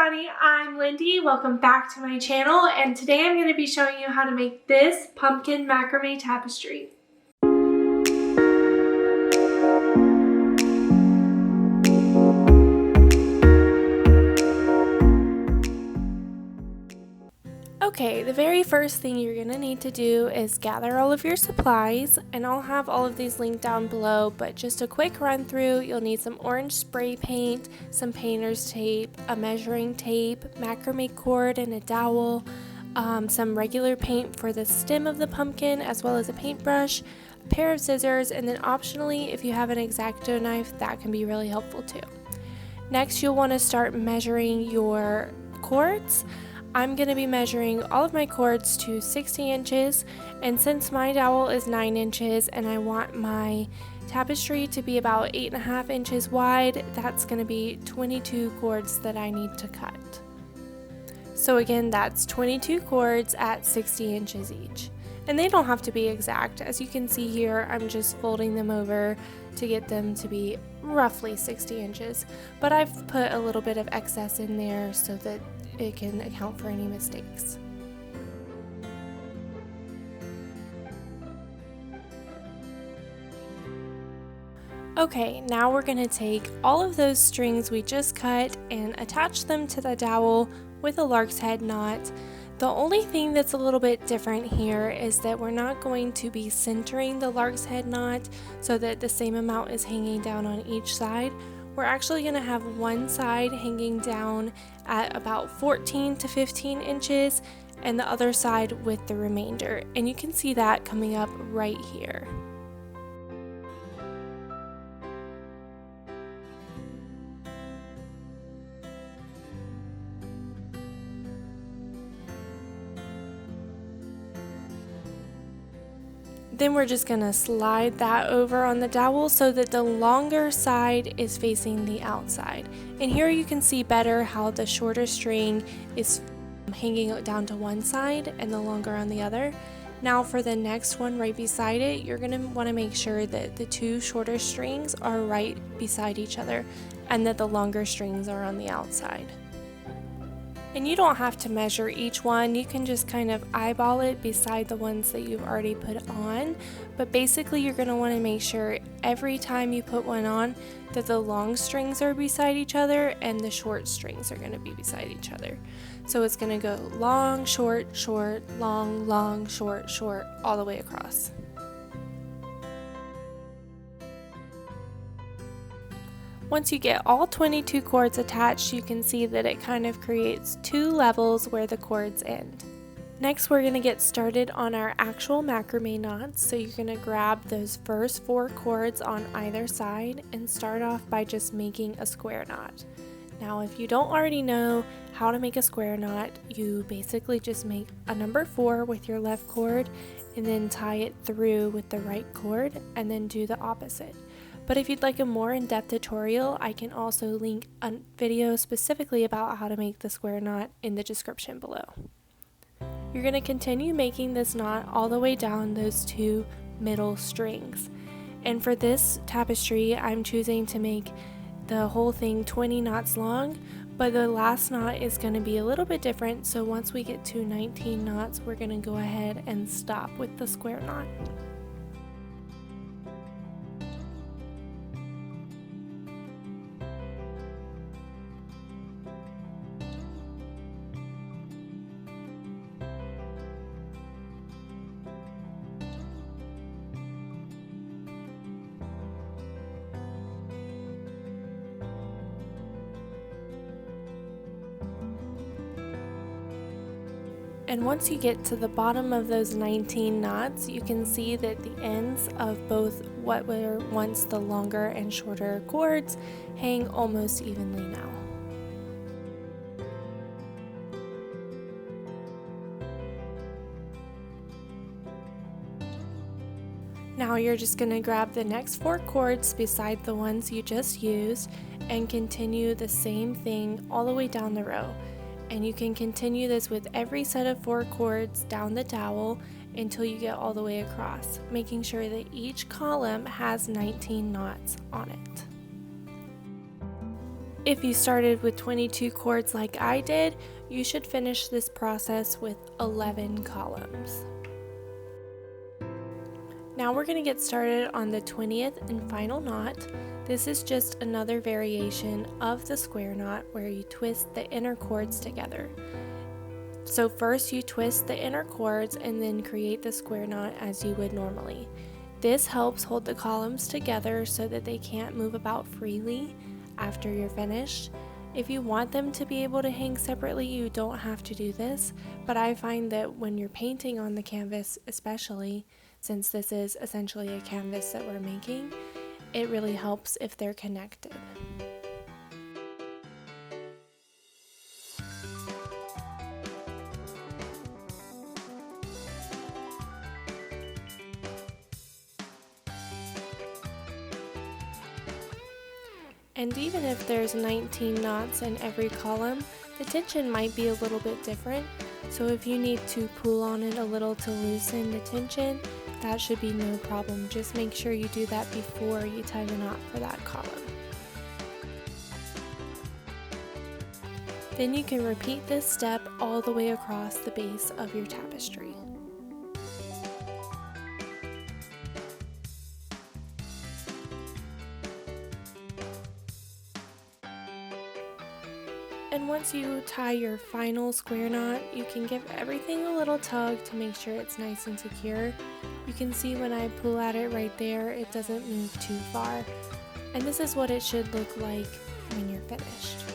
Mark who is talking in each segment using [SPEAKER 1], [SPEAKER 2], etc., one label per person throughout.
[SPEAKER 1] everybody, I'm Lindy. Welcome back to my channel, and today I'm going to be showing you how to make this pumpkin macrame tapestry. Okay, the very first thing you're going to need to do is gather all of your supplies, and I'll have all of these linked down below, but just a quick run through. You'll need some orange spray paint, some painter's tape, a measuring tape, macrame cord and a dowel, some regular paint for the stem of the pumpkin, as well as a paintbrush, a pair of scissors, and then optionally, if you have an X-Acto knife, that can be really helpful too. Next, you'll want to start measuring your cords. I'm going to be measuring all of my cords to 60 inches, and since my dowel is 9 inches and I want my tapestry to be about 8.5 inches wide, that's going to be 22 cords that I need to cut. So again, that's 22 cords at 60 inches each. And they don't have to be exact. As you can see here, I'm just folding them over to get them to be roughly 60 inches. But I've put a little bit of excess in there so that it can account for any mistakes. Okay, now we're going to take all of those strings we just cut and attach them to the dowel with a lark's head knot. The only thing that's a little bit different here is that we're not going to be centering the lark's head knot so that the same amount is hanging down on each side. We're actually going to have one side hanging down at about 14 to 15 inches and the other side with the remainder. And you can see that coming up right here. Then we're just going to slide that over on the dowel so that the longer side is facing the outside. And here you can see better how the shorter string is hanging down to one side and the longer on the other. Now for the next one right beside it, you're going to want to make sure that the two shorter strings are right beside each other and that the longer strings are on the outside. And you don't have to measure each one, you can just kind of eyeball it beside the ones that you've already put on. But basically you're going to want to make sure every time you put one on that the long strings are beside each other and the short strings are going to be beside each other. So it's going to go long, short, short, long, long, short, short, all the way across. Once you get all 22 cords attached, you can see that it kind of creates two levels where the cords end. Next, we're going to get started on our actual macrame knots. So you're going to grab those first 4 cords on either side and start off by just making a square knot. Now, if you don't already know how to make a square knot, you basically just make a number 4 with your left cord and then tie it through with the right cord and then do the opposite. But if you'd like a more in-depth tutorial, I can also link a video specifically about how to make the square knot in the description below. You're going to continue making this knot all the way down those 2 middle strings. And for this tapestry, I'm choosing to make the whole thing 20 knots long, but the last knot is going to be a little bit different. So once we get to 19 knots, we're going to go ahead and stop with the square knot. And once you get to the bottom of those 19 knots, you can see that the ends of both what were once the longer and shorter cords hang almost evenly now. Now you're just going to grab the next 4 cords beside the ones you just used and continue the same thing all the way down the row. And you can continue this with every set of 4 cords down the dowel until you get all the way across, making sure that each column has 19 knots on it. If you started with 22 cords like I did, you should finish this process with 11 columns. Now we're going to get started on the 20th and final knot. This is just another variation of the square knot where you twist the inner cords together. So first you twist the inner cords and then create the square knot as you would normally. This helps hold the columns together so that they can't move about freely after you're finished. If you want them to be able to hang separately, you don't have to do this, but I find that when you're painting on the canvas, especially since this is essentially a canvas that we're making, it really helps if they're connected. And even if there's 19 knots in every column, the tension might be a little bit different. So if you need to pull on it a little to loosen the tension, that should be no problem. Just make sure you do that before you tie the knot for that column. Then you can repeat this step all the way across the base of your tapestry. And once you tie your final square knot, you can give everything a little tug to make sure it's nice and secure. You can see when I pull at it right there, it doesn't move too far. And this is what it should look like when you're finished.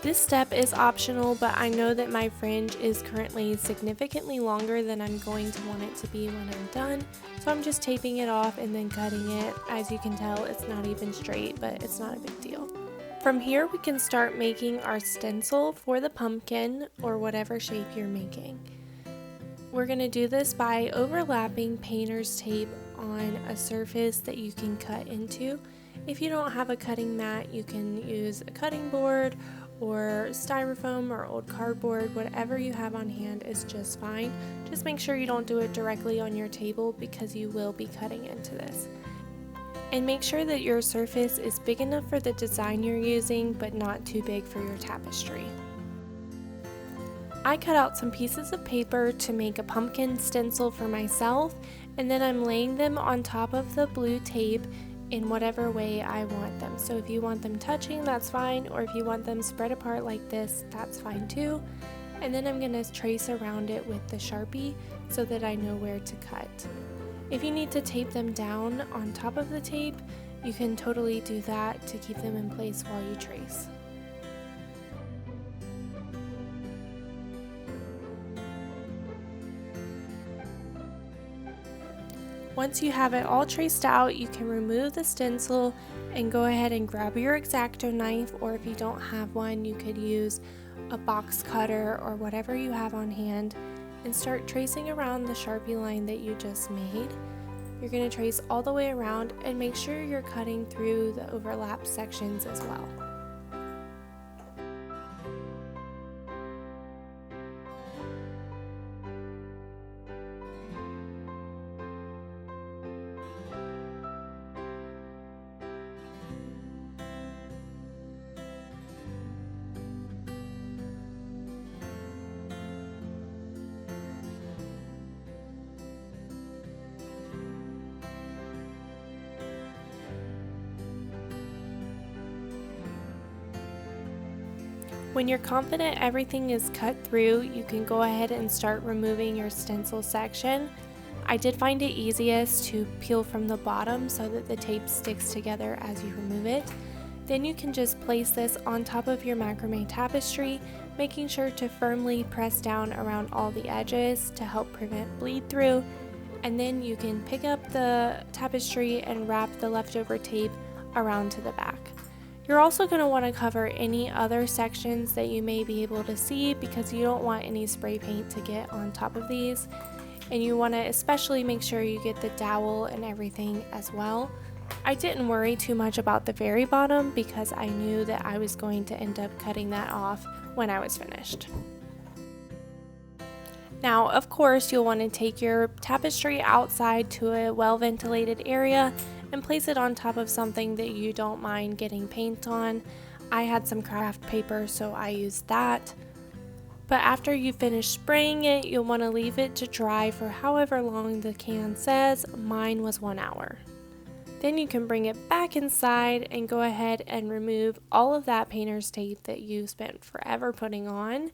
[SPEAKER 1] This step is optional, but I know that my fringe is currently significantly longer than I'm going to want it to be when I'm done, so I'm just taping it off and then cutting it. As you can tell, it's not even straight, but it's not a big deal. From here, we can start making our stencil for the pumpkin or whatever shape you're making. We're going to do this by overlapping painter's tape on a surface that you can cut into. If you don't have a cutting mat, you can use a cutting board or styrofoam or old cardboard. Whatever you have on hand is just fine. Just make sure you don't do it directly on your table because you will be cutting into this. And make sure that your surface is big enough for the design you're using, but not too big for your tapestry. I cut out some pieces of paper to make a pumpkin stencil for myself, and then I'm laying them on top of the blue tape in whatever way I want them. So if you want them touching, that's fine, or if you want them spread apart like this, that's fine too. And then I'm going to trace around it with the Sharpie so that I know where to cut. If you need to tape them down on top of the tape, you can totally do that to keep them in place while you trace. Once you have it all traced out, you can remove the stencil and go ahead and grab your X-Acto knife, or if you don't have one, you could use a box cutter or whatever you have on hand, and start tracing around the Sharpie line that you just made. You're going to trace all the way around and make sure you're cutting through the overlap sections as well. When you're confident everything is cut through, you can go ahead and start removing your stencil section. I did find it easiest to peel from the bottom so that the tape sticks together as you remove it. Then you can just place this on top of your macrame tapestry, making sure to firmly press down around all the edges to help prevent bleed through. And then you can pick up the tapestry and wrap the leftover tape around to the back. You're also going to want to cover any other sections that you may be able to see because you don't want any spray paint to get on top of these. And you want to especially make sure you get the dowel and everything as well. I didn't worry too much about the very bottom because I knew that I was going to end up cutting that off when I was finished. Now, of course, you'll want to take your tapestry outside to a well-ventilated area and place it on top of something that you don't mind getting paint on. I had some craft paper, so I used that. But after you finish spraying it, you'll want to leave it to dry for however long the can says. Mine was 1 hour. Then you can bring it back inside and go ahead and remove all of that painter's tape that you spent forever putting on.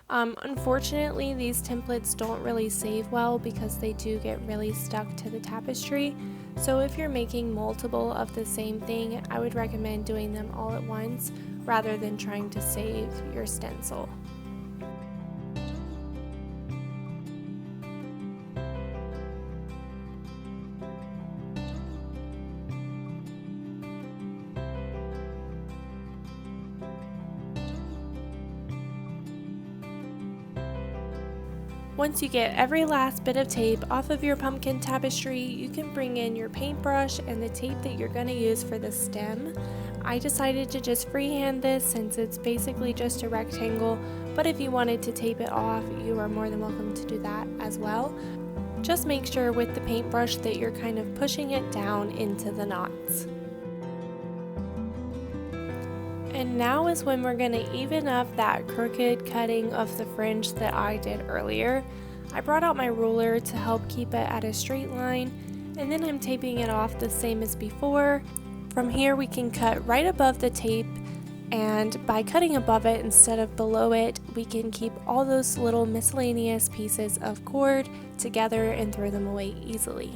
[SPEAKER 1] Unfortunately, these templates don't really save well because they do get really stuck to the tapestry. So if you're making multiple of the same thing, I would recommend doing them all at once rather than trying to save your stencil. Once you get every last bit of tape off of your pumpkin tapestry, you can bring in your paintbrush and the tape that you're going to use for the stem. I decided to just freehand this since it's basically just a rectangle, but if you wanted to tape it off, you are more than welcome to do that as well. Just make sure with the paintbrush that you're kind of pushing it down into the knots. And now is when we're going to even up that crooked cutting of the fringe that I did earlier. I brought out my ruler to help keep it at a straight line, and then I'm taping it off the same as before. From here we can cut right above the tape, and by cutting above it instead of below it, we can keep all those little miscellaneous pieces of cord together and throw them away easily.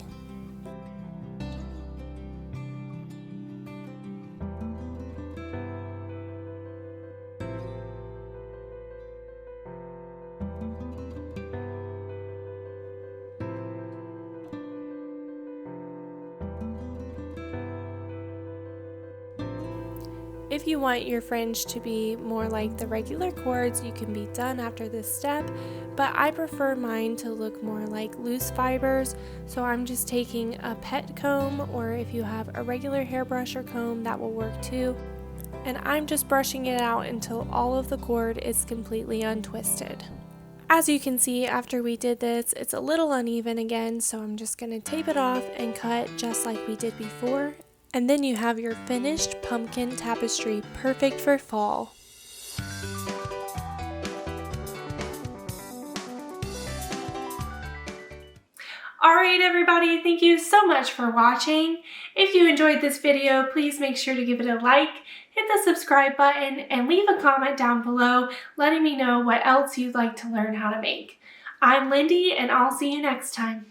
[SPEAKER 1] If you want your fringe to be more like the regular cords, you can be done after this step, but I prefer mine to look more like loose fibers, so I'm just taking a pet comb, or if you have a regular hairbrush or comb, that will work too, and I'm just brushing it out until all of the cord is completely untwisted. As you can see, after we did this, it's a little uneven again, so I'm just going to tape it off and cut just like we did before. And then you have your finished pumpkin tapestry, perfect for fall. Alright everybody, thank you so much for watching. If you enjoyed this video, please make sure to give it a like, hit the subscribe button, and leave a comment down below letting me know what else you'd like to learn how to make. I'm Lindy, and I'll see you next time.